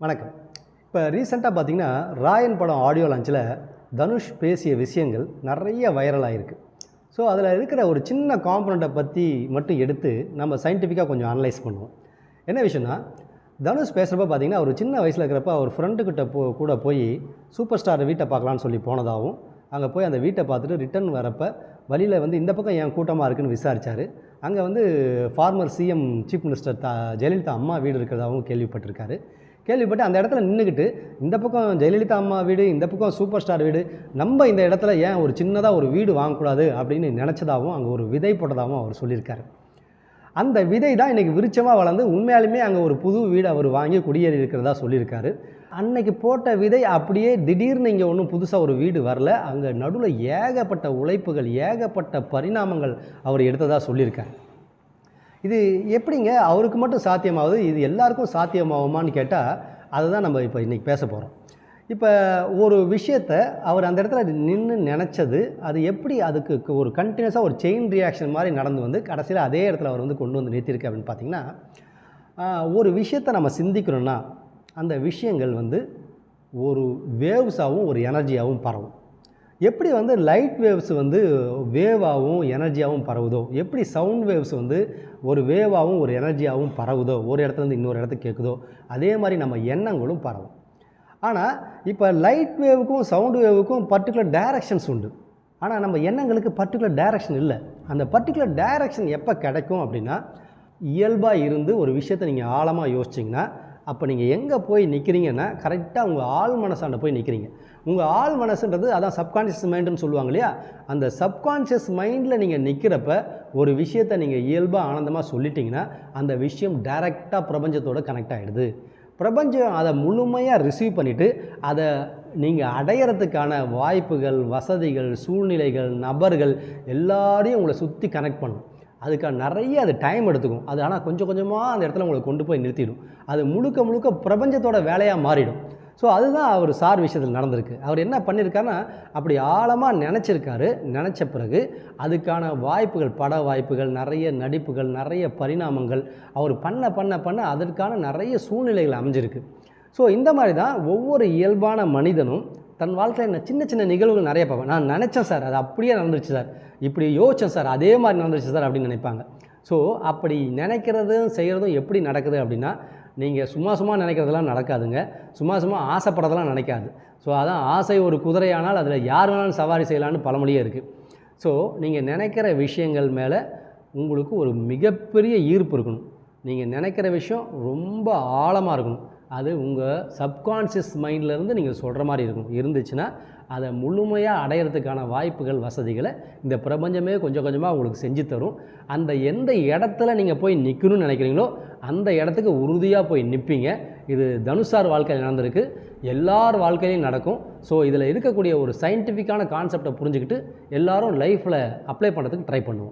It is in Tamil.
வணக்கம். இப்போ ரீசெண்டாக பார்த்தீங்கன்னா, ராயன் படம் ஆடியோ லான்ச்சில் தனுஷ் பேசிய விஷயங்கள் நிறைய வைரல் ஆகிருக்கு. ஸோ அதில் இருக்கிற ஒரு சின்ன காம்பனண்ட்டை பற்றி மட்டும் எடுத்து நம்ம சயின்டிஃபிக்காக கொஞ்சம் அனலைஸ் பண்ணுவோம். என்ன விஷயம்னா, தனுஷ் பேசுகிறப்ப பார்த்தீங்கன்னா, ஒரு சின்ன வயசில் இருக்கிறப்ப அவர் ஃப்ரெண்டுக்கிட்ட கூட போய் சூப்பர் ஸ்டார் வீட்டை பார்க்கலான்னு சொல்லி போனதாகவும், அங்கே போய் அந்த வீட்டை பார்த்துட்டு ரிட்டர்ன் வரப்போ வழியில் இந்த பக்கம் ஏன் கூட்டமாக இருக்குதுன்னு விசாரித்தார். அங்கே farmer CM chief minister Jayalalithaa அம்மா வீடு இருக்கிறதாகவும் கேள்விப்பட்டிருக்காரு. கேள்விப்பட்டு அந்த இடத்துல நின்றுக்கிட்டு இந்த பக்கம் ஜெயலலிதா அம்மா வீடு, இந்த பக்கம் சூப்பர் ஸ்டார் வீடு, நம்ம இந்த இடத்துல ஏன் ஒரு சின்னதாக ஒரு வீடு வாங்கக்கூடாது அப்படின்னு நினச்சதாகவும் அங்கே ஒரு விதை போட்டதாகவும் அவர் சொல்லியிருக்காரு. அந்த விதை தான் இன்றைக்கி விருட்சமாக வளர்ந்து உண்மையாலுமே அங்கே ஒரு புது வீடு அவர் வாங்கி குடியேறி இருக்கிறதா சொல்லியிருக்காரு. அன்னைக்கு போட்ட விதை அப்படியே திடீர்னு இங்கே ஒன்றும் புதுசாக ஒரு வீடு வரல. அங்கே நடுவில் ஏகப்பட்ட உழைப்புகள், ஏகப்பட்ட பரிணாமங்கள் அவர் எடுத்ததாக சொல்லியிருக்காரு. இது எப்படிங்க அவருக்கு மட்டும் சாத்தியமாகுது, இது எல்லாருக்கும் சாத்தியமாகுமான்னு கேட்டால் அதை தான் நம்ம இப்போ இன்றைக்கி பேச போகிறோம். இப்போ ஒரு விஷயத்தை அவர் அந்த இடத்துல நின்று நினச்சது, அது எப்படி அதுக்கு ஒரு கண்டினியூஸாக ஒரு செயின் ரியாக்ஷன் மாதிரி நடந்து கடைசியில் அதே இடத்துல அவர் கொண்டு வந்து நிறுத்தியிருக்கு அப்படின்னு பார்த்திங்கன்னா, ஒரு விஷயத்தை நம்ம சிந்திக்கணும்னா அந்த விஷயங்கள் ஒரு வேவ்ஸாகவும் ஒரு எனர்ஜியாகவும் பரவும். எப்படி லைட் வேவ்ஸ் வேவாகவும் எனர்ஜியாகவும் பரவுதோ, எப்படி சவுண்ட் வேவ்ஸ் ஒரு வேவாகவும் ஒரு எனர்ஜியாகவும் பரவுதோ, ஒரு இடத்துலேருந்து இன்னொரு இடத்துக்கு கேட்குதோ, அதே மாதிரி நம்ம எண்ணங்களும் பரவும். ஆனால் இப்போ லைட் வேவுக்கும் சவுண்ட் வேவுக்கும் பர்டிகுலர் டைரக்ஷன்ஸ் உண்டு. ஆனால் நம்ம எண்ணங்களுக்கு பர்டிகுலர் டைரக்ஷன் இல்லை. அந்த பர்டிகுலர் டைரக்ஷன் எப்போ கிடைக்கும் அப்படின்னா, இயல்பாக இருந்து ஒரு விஷயத்தை நீங்கள் ஆழமாக யோசிச்சிங்கன்னா, அப்போ நீங்கள் எங்கே போய் நிற்கிறீங்கன்னா கரெக்டாக உங்கள் ஆள் மனசாண்ட போய் நிற்கிறீங்க. உங்கள் ஆள் மனசுன்றது அதான் சப்கான்ஷியஸ் மைண்டுன்னு சொல்லுவாங்க இல்லையா? அந்த சப்கான்ஷியஸ் மைண்டில் நீங்கள் நிற்கிறப்ப ஒரு விஷயத்தை நீங்கள் இயல்பாக ஆனந்தமாக சொல்லிட்டீங்கன்னா அந்த விஷயம் டைரெக்டாக பிரபஞ்சத்தோடு கனெக்ட் ஆகிடுது. பிரபஞ்சம் அதை முழுமையாக ரிசீவ் பண்ணிவிட்டு அதை நீங்கள் அடையிறதுக்கான வாய்ப்புகள், வசதிகள், சூழ்நிலைகள், நபர்கள் எல்லாரையும் உங்களை சுற்றி கனெக்ட் பண்ணும். அதுக்காக நிறைய அது டைம் எடுத்துக்கும். அது ஆனால் கொஞ்சம் கொஞ்சமாக அந்த இடத்துல உங்களை கொண்டு போய் நிறுத்திடும். அது முழுக்க முழுக்க பிரபஞ்சத்தோட வேலையாக மாறிடும். ஸோ அதுதான் அவர் சார் விஷயத்தில் நடந்திருக்கு. அவர் என்ன பண்ணியிருக்காருன்னா, அப்படி ஆழமாக நினச்சிருக்காரு. நினச்ச பிறகு அதுக்கான வாய்ப்புகள், பட வாய்ப்புகள், நிறைய நடிப்புகள், நிறைய பரிணாமங்கள் அவர் பண்ண அதற்கான நிறைய சூழ்நிலைகள் அமைஞ்சிருக்கு. ஸோ இந்த மாதிரி தான் ஒவ்வொரு இயல்பான மனிதனும் தன் வாழ்க்கையில் சின்ன சின்ன நிகழ்வுகள் நிறைய பார்ப்பேன். நான் நினச்சேன் சார், அது அப்படியே நடந்துருச்சு சார், இப்படி யோசித்தேன் சார், அதே மாதிரி நடந்துருச்சு சார் அப்படின்னு நினைப்பாங்க. ஸோ அப்படி நினைக்கிறதும் செய்கிறதும் எப்படி நடக்குது அப்படின்னா, நீங்கள் சும்மா நினைக்கிறதெல்லாம் நடக்காதுங்க. சும்மா ஆசைப்படுறதெல்லாம் நினைக்காது. ஸோ அதான் ஆசை ஒரு குதிரையானால் அதில் யார் வேணாலும் சவாரி செய்யலான்னு பழமொழியே இருக்குது. ஸோ நீங்கள் நினைக்கிற விஷயங்கள் மேலே உங்களுக்கு ஒரு மிகப்பெரிய ஈர்ப்பு இருக்கணும். நீங்கள் நினைக்கிற விஷயம் ரொம்ப ஆழமாக இருக்கணும். அது உங்கள் சப்கான்ஷியஸ் மைண்ட்லேருந்து நீங்கள் சொல்கிற மாதிரி இருக்கணும். இருந்துச்சுன்னா அதை முழுமையாக அடையிறதுக்கான வாய்ப்புகள், வசதிகளை இந்த பிரபஞ்சமே கொஞ்சம் கொஞ்சமாக உங்களுக்கு செஞ்சு தரும். அந்த எந்த இடத்துல நீங்கள் போய் நிற்கணும்னு நினைக்கிறீங்களோ அந்த இடத்துக்கு உறுதியாக போய் நிற்பீங்க. இது தனுஷார் வாழ்க்கையில் நடந்திருக்கு, எல்லார் வாழ்க்கையிலையும் நடக்கும். ஸோ இதில் இருக்கக்கூடிய ஒரு சயின்டிஃபிக்கான கான்செப்டை புரிஞ்சுக்கிட்டு எல்லோரும் லைஃப்பில் அப்ளை பண்ணுறதுக்கு ட்ரை பண்ணுவோம்.